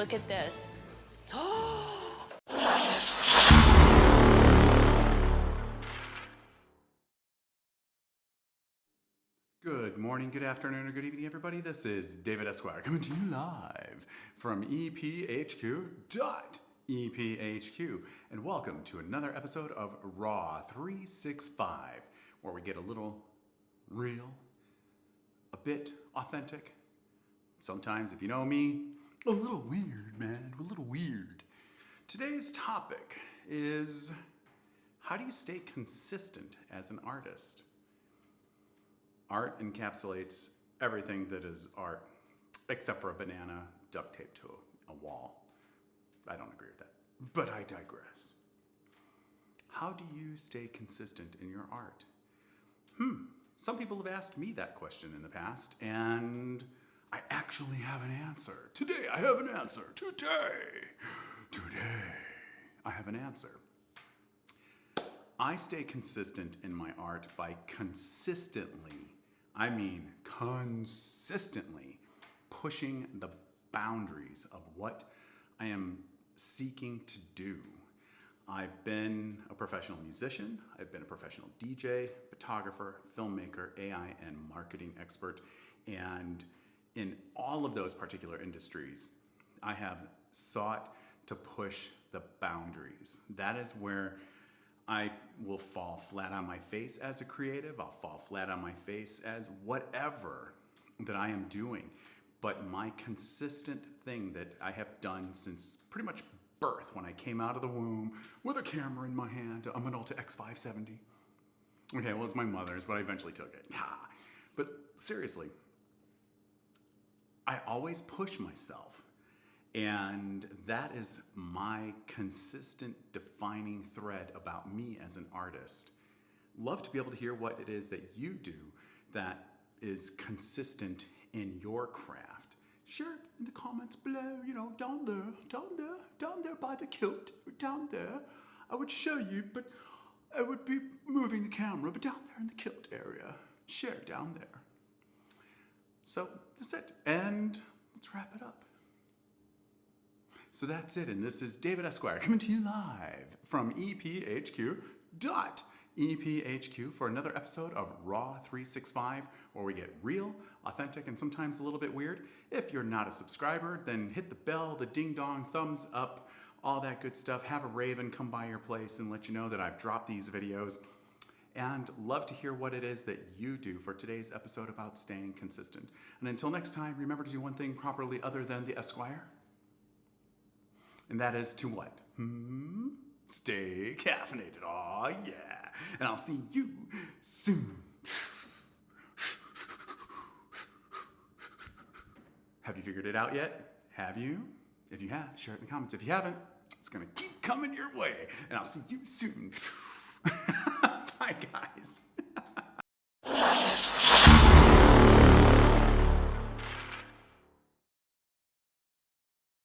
look at this. Good morning, good afternoon, or good evening, everybody. This is David Esquire coming to you live from EPHQ, and welcome to another episode of Raw 365, where we get a little real, a bit authentic. Sometimes, if you know me, a little weird, man, a little weird. Today's topic is, how do you stay consistent as an artist? Art encapsulates everything that is art, except for a banana duct taped to a wall. I don't agree with that, but I digress. How do you stay consistent in your art? Some people have asked me that question in the past, and I actually have an answer. Today I have an answer. Today I have an answer. I stay consistent in my art by consistently pushing the boundaries of what I am seeking to do. I've been a professional musician, I've been a professional DJ, photographer, filmmaker, AI, and marketing expert. And in all of those particular industries, I have sought to push the boundaries. That is where I will fall flat on my face as a creative. I'll fall flat on my face as whatever that I am doing. But my consistent thing that I have done since pretty much birth, when I came out of the womb with a camera in my hand, a Minolta X570. Okay, well, it's my mother's, but I eventually took it. But seriously, I always push myself. And that is my consistent defining thread about me as an artist. Love to be able to hear what it is that you do that is consistent in your craft. Share it in the comments below, down there by the kilt, down there. I would show you, but I would be moving the camera, but down there in the kilt area. Share it down there. So that's it, and let's wrap it up. So that's it, and this is David Esquire coming to you live from EPHQ for another episode of Raw 365, where we get real, authentic, and sometimes a little bit weird. If you're not a subscriber, then hit the bell, the ding-dong, thumbs up, all that good stuff. Have a raven come by your place and let you know that I've dropped these videos. And love to hear what it is that you do for today's episode about staying consistent. And until next time, remember to do one thing properly other than the Esquire. And that is to what? Stay caffeinated. Aw, yeah. And I'll see you soon. Have you figured it out yet? Have you? If you have, share it in the comments. If you haven't, it's going to keep coming your way. And I'll see you soon. Bye, guys.